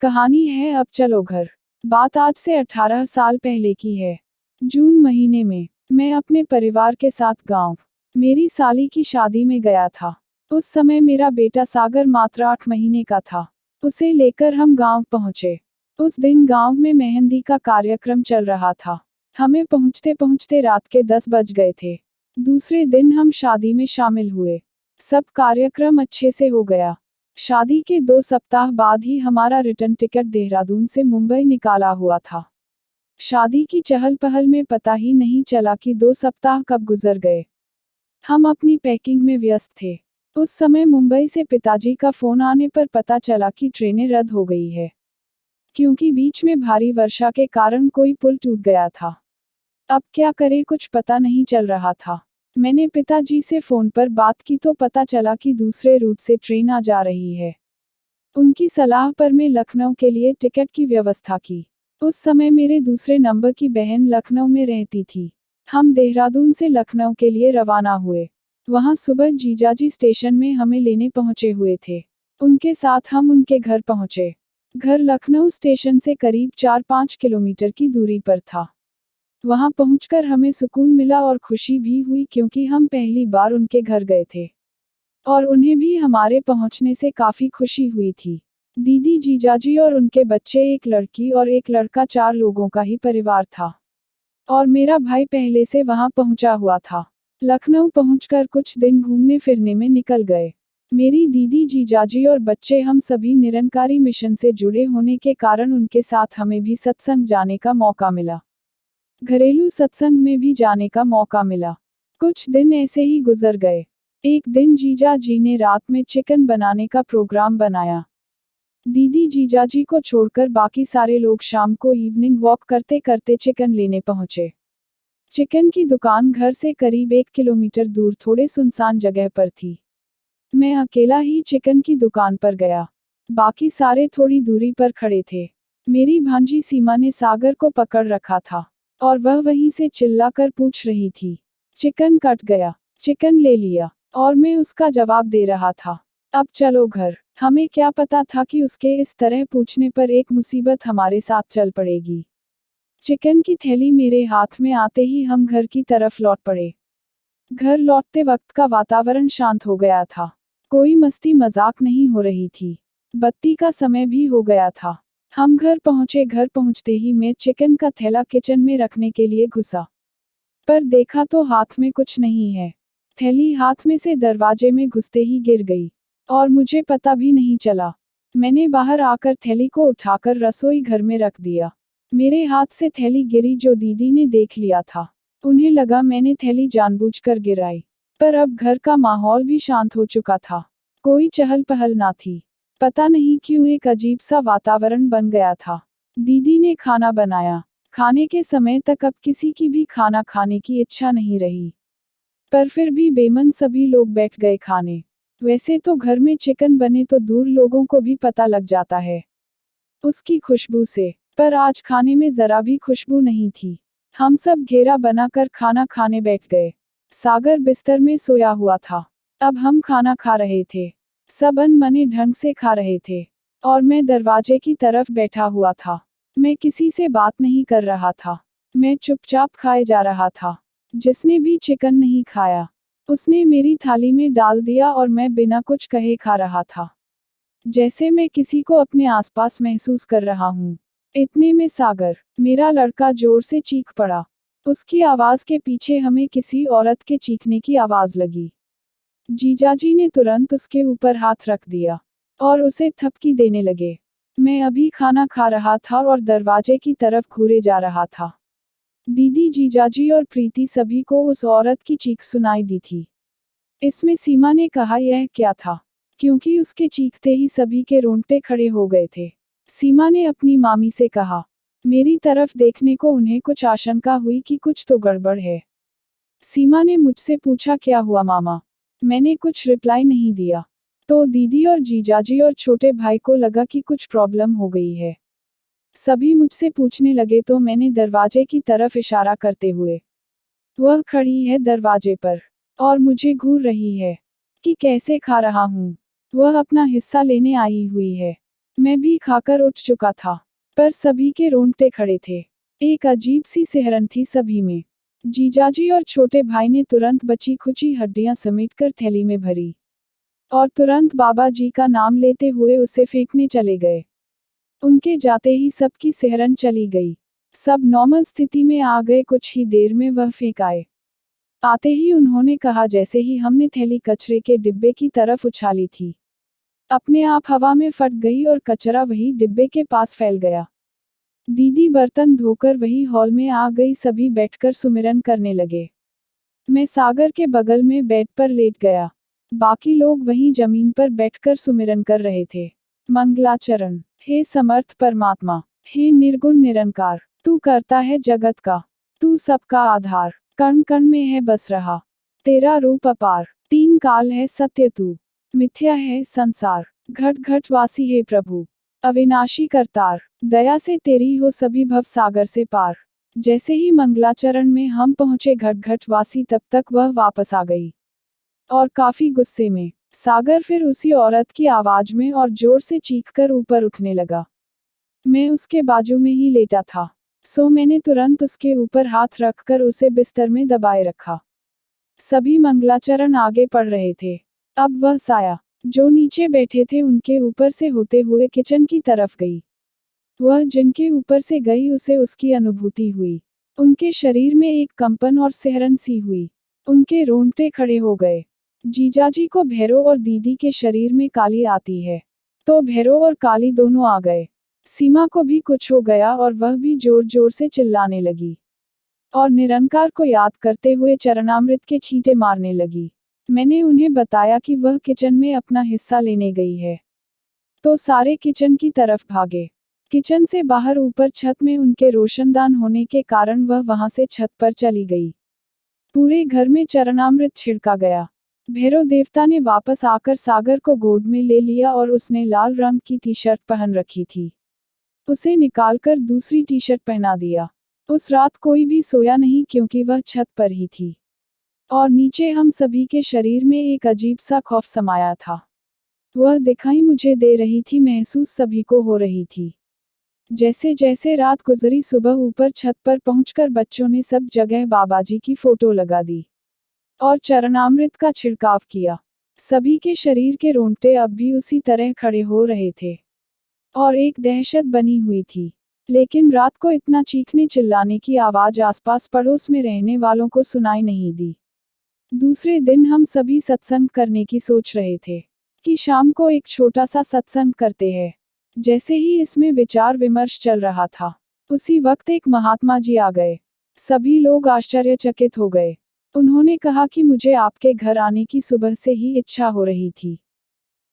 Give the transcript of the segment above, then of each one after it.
कहानी है अब चलो घर। बात आज से 18 साल पहले की है। जून महीने में मैं अपने परिवार के साथ गांव मेरी साली की शादी में गया था। उस समय मेरा बेटा सागर मात्र 8 महीने का था। उसे लेकर हम गांव पहुंचे। उस दिन गांव में मेहंदी का कार्यक्रम चल रहा था। हमें पहुंचते पहुंचते रात के 10 बज गए थे। दूसरे दिन हम शादी में शामिल हुए। सब कार्यक्रम अच्छे से हो गया। शादी के 2 सप्ताह बाद ही हमारा रिटर्न टिकट देहरादून से मुंबई निकाला हुआ था। शादी की चहल पहल में पता ही नहीं चला कि 2 सप्ताह कब गुजर गए। हम अपनी पैकिंग में व्यस्त थे। उस समय मुंबई से पिताजी का फोन आने पर पता चला कि ट्रेनें रद्द हो गई है, क्योंकि बीच में भारी वर्षा के कारण कोई पुल टूट गया था। अब क्या करें कुछ पता नहीं चल रहा था। मैंने पिताजी से फोन पर बात की तो पता चला कि दूसरे रूट से ट्रेन आ जा रही है। उनकी सलाह पर मैं लखनऊ के लिए टिकट की व्यवस्था की। उस समय मेरे दूसरे नंबर की बहन लखनऊ में रहती थी। हम देहरादून से लखनऊ के लिए रवाना हुए। वहां सुबह जीजाजी स्टेशन में हमें लेने पहुंचे हुए थे। उनके साथ हम उनके घर पहुंचे। घर लखनऊ स्टेशन से करीब 4-5 किलोमीटर की दूरी पर था। वहां पहुंचकर हमें सुकून मिला और खुशी भी हुई, क्योंकि हम पहली बार उनके घर गए थे और उन्हें भी हमारे पहुंचने से काफी खुशी हुई थी। दीदी जीजाजी और उनके बच्चे, एक लड़की और एक लड़का, 4 लोगों का ही परिवार था। और मेरा भाई पहले से वहां पहुंचा हुआ था। लखनऊ पहुंचकर कुछ दिन घूमने फिरने में निकल गए। मेरी दीदी जीजाजी और बच्चे, हम सभी निरंकारी मिशन से जुड़े होने के कारण उनके साथ हमें भी सत्संग जाने का मौका मिला। घरेलू सत्संग में भी जाने का मौका मिला। कुछ दिन ऐसे ही गुजर गए। एक दिन जीजा जी ने रात में चिकन बनाने का प्रोग्राम बनाया। दीदी जीजाजी को छोड़कर बाकी सारे लोग शाम को इवनिंग वॉक करते करते चिकन लेने पहुंचे। चिकन की दुकान घर से करीब 1 किलोमीटर दूर थोड़े सुनसान जगह पर थी। मैं अकेला ही चिकन की दुकान पर गया। बाकी सारे थोड़ी दूरी पर खड़े थे। मेरी भांजी सीमा ने सागर को पकड़ रखा था और वह वहीं से चिल्लाकर पूछ रही थी, चिकन कट गया, चिकन ले लिया। और मैं उसका जवाब दे रहा था, अब चलो घर। हमें क्या पता था कि उसके इस तरह पूछने पर एक मुसीबत हमारे साथ चल पड़ेगी। चिकन की थैली मेरे हाथ में आते ही हम घर की तरफ लौट पड़े। घर लौटते वक्त का वातावरण शांत हो गया था। कोई मस्ती मजाक नहीं हो रही थी। बत्ती का समय भी हो गया था। हम घर पहुंचे। घर पहुंचते ही मैं चिकन का थैला किचन में रखने के लिए घुसा, पर देखा तो हाथ में कुछ नहीं है। थैली हाथ में से दरवाजे में घुसते ही गिर गई और मुझे पता भी नहीं चला। मैंने बाहर आकर थैली को उठाकर रसोई घर में रख दिया। मेरे हाथ से थैली गिरी जो दीदी ने देख लिया था। उन्हें लगा मैंने थैली जानबूझकर गिराई। पर अब घर का माहौल भी शांत हो चुका था। कोई चहल पहल ना थी। पता नहीं क्यों एक अजीब सा वातावरण बन गया था। दीदी ने खाना बनाया। खाने के समय तक अब किसी की भी खाना खाने की इच्छा नहीं रही। पर फिर भी बेमन सभी लोग बैठ गए खाने। वैसे तो घर में चिकन बने तो दूर लोगों को भी पता लग जाता है उसकी खुशबू से, पर आज खाने में जरा भी खुशबू नहीं थी। हम सब घेरा बनाकर खाना खाने बैठ गए। सागर बिस्तर में सोया हुआ था। अब हम खाना खा रहे थे। सब अनमने ढंग से खा रहे थे और मैं दरवाजे की तरफ बैठा हुआ था। मैं किसी से बात नहीं कर रहा था। मैं चुपचाप खाए जा रहा था। जिसने भी चिकन नहीं खाया, उसने मेरी थाली में डाल दिया और मैं बिना कुछ कहे खा रहा था, जैसे मैं किसी को अपने आसपास महसूस कर रहा हूं। इतने में सागर, मेरा लड़का, जोर से चीख पड़ा। उसकी आवाज के पीछे हमें किसी औरत के चीखने की आवाज लगी। जीजाजी ने तुरंत उसके ऊपर हाथ रख दिया और उसे थपकी देने लगे। मैं अभी खाना खा रहा था और दरवाजे की तरफ घूरे जा रहा था। दीदी, जीजाजी और प्रीति सभी को उस औरत की चीख सुनाई दी थी। इसमें सीमा ने कहा, यह क्या था? क्योंकि उसके चीखते ही सभी के रोंगटे खड़े हो गए थे। सीमा ने अपनी मामी से कहा। मेरी तरफ देखने को उन्हें कुछ आशंका हुई कि कुछ तो गड़बड़ है। सीमा ने मुझसे पूछा, क्या हुआ मामा? मैंने कुछ रिप्लाई नहीं दिया। तो दीदी और जीजाजी और छोटे भाई को लगा कि कुछ प्रॉब्लम हो गई है। सभी मुझसे पूछने लगे तो मैंने दरवाजे की तरफ इशारा करते हुए, वह खड़ी है दरवाजे पर और मुझे घूर रही है कि कैसे खा रहा हूं। वह अपना हिस्सा लेने आई हुई है। मैं भी खाकर उठ चुका था, पर सभी के रोंगटे खड़े थे। एक अजीब सी सिहरन थी सभी में। जीजाजी और छोटे भाई ने तुरंत बची खुची हड्डियां समेटकर थैली में भरी और तुरंत बाबा जी का नाम लेते हुए उसे फेंकने चले गए। उनके जाते ही सबकी सिहरन चली गई। सब नॉर्मल स्थिति में आ गए। कुछ ही देर में वह फेंक आए। आते ही उन्होंने कहा जैसे ही हमने थैली कचरे के डिब्बे की तरफ उछाली थी, अपने आप हवा में फट गई और कचरा वही डिब्बे के पास फैल गया। दीदी बर्तन धोकर वही हॉल में आ गई। सभी बैठकर सुमिरन करने लगे। मैं सागर के बगल में बेड पर लेट गया। बाकी लोग वहीं जमीन पर बैठकर सुमिरन कर रहे थे। मंगलाचरण। हे समर्थ परमात्मा, हे निर्गुण निरंकार, तू करता है जगत का, तू सबका आधार, कण कण में है बस रहा, तेरा रूप अपार, तीन काल है सत्य तू, मिथ्या है संसार, घट घट वासी है प्रभु, अविनाशी करतार, दया से तेरी हो सभी भव सागर से पार। जैसे ही मंगलाचरण में हम पहुंचे घट घट वासी, तब तक वह वापस आ गई और काफी गुस्से में। सागर फिर उसी औरत की आवाज में और जोर से चीखकर ऊपर उठने लगा। मैं उसके बाजू में ही लेटा था, सो मैंने तुरंत उसके ऊपर हाथ रखकर उसे बिस्तर में दबाए रखा। सभी मंगलाचरण आगे पढ़ रहे थे। अब वह साया जो नीचे बैठे थे उनके ऊपर से होते हुए किचन की तरफ गई। वह जिनके ऊपर से गई उसे उसकी अनुभूति हुई। उनके शरीर में एक कंपन और सिहरन सी हुई। उनके रोंगटे खड़े हो गए। जीजाजी को भैरो और दीदी के शरीर में काली आती है, तो भैरो और काली दोनों आ गए। सीमा को भी कुछ हो गया और वह भी जोर जोर से चिल्लाने लगी और निरंकार को याद करते हुए चरणामृत के छींटे मारने लगी। मैंने उन्हें बताया कि वह किचन में अपना हिस्सा लेने गई है, तो सारे किचन की तरफ भागे। किचन से बाहर ऊपर छत में उनके रोशनदान होने के कारण वह वहां से छत पर चली गई। पूरे घर में चरणामृत छिड़का गया। भैरव देवता ने वापस आकर सागर को गोद में ले लिया और उसने लाल रंग की टी शर्ट पहन रखी थी, उसे निकालकर दूसरी टी शर्ट पहना दिया। उस रात कोई भी सोया नहीं क्योंकि वह छत पर ही थी और नीचे हम सभी के शरीर में एक अजीब सा खौफ समाया था। वह दिखाई मुझे दे रही थी, महसूस सभी को हो रही थी। जैसे जैसे रात गुजरी, सुबह ऊपर छत पर पहुंचकर बच्चों ने सब जगह बाबाजी की फोटो लगा दी और चरणामृत का छिड़काव किया। सभी के शरीर के रोंगटे अब भी उसी तरह खड़े हो रहे थे और एक दहशत बनी हुई थी। लेकिन रात को इतना चीखने चिल्लाने की आवाज आसपास पड़ोस में रहने वालों को सुनाई नहीं दी। दूसरे दिन हम सभी सत्संग करने की सोच रहे थे कि शाम को एक छोटा सा सत्संग करते हैं। जैसे ही इसमें विचार विमर्श चल रहा था, उसी वक्त एक महात्मा जी आ गए। सभी लोग आश्चर्यचकित हो गए। उन्होंने कहा कि मुझे आपके घर आने की सुबह से ही इच्छा हो रही थी।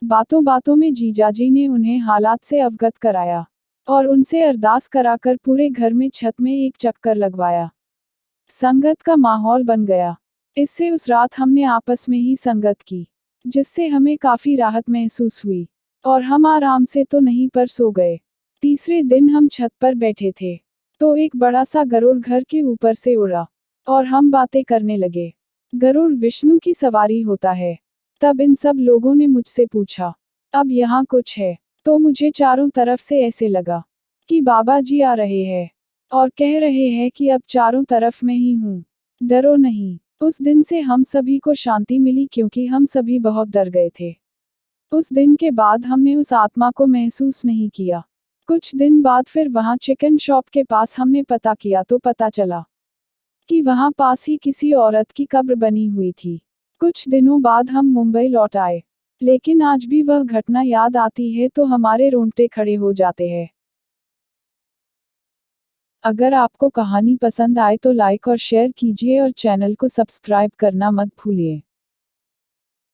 बातों बातों में जीजाजी ने उन्हें हालात से अवगत कराया और उनसे अरदास कराकर पूरे घर में छत में एक चक्कर लगवाया। संगत का माहौल बन गया। इससे उस रात हमने आपस में ही संगत की, जिससे हमें काफी राहत महसूस हुई और हम आराम से तो नहीं पर सो गए। तीसरे दिन हम छत पर बैठे थे, तो एक बड़ा सा गरुड़ घर के ऊपर से उड़ा और हम बातें करने लगे। गरुड़ विष्णु की सवारी होता है। तब इन सब लोगों ने मुझसे पूछा, अब यहाँ कुछ है? तो मुझे चारों तरफ से ऐसे लगा कि बाबा जी आ रहे हैं और कह रहे हैं कि अब चारों तरफ मैं ही हूँ, डरो नहीं। उस दिन से हम सभी को शांति मिली क्योंकि हम सभी बहुत डर गए थे। उस दिन के बाद हमने उस आत्मा को महसूस नहीं किया। कुछ दिन बाद फिर वहाँ चिकन शॉप के पास हमने पता किया तो पता चला कि वहाँ पास ही किसी औरत की कब्र बनी हुई थी। कुछ दिनों बाद हम मुंबई लौट आए, लेकिन आज भी वह घटना याद आती है तो हमारे रोंगटे खड़े हो जाते हैं। अगर आपको कहानी पसंद आए तो लाइक और शेयर कीजिए और चैनल को सब्सक्राइब करना मत भूलिए।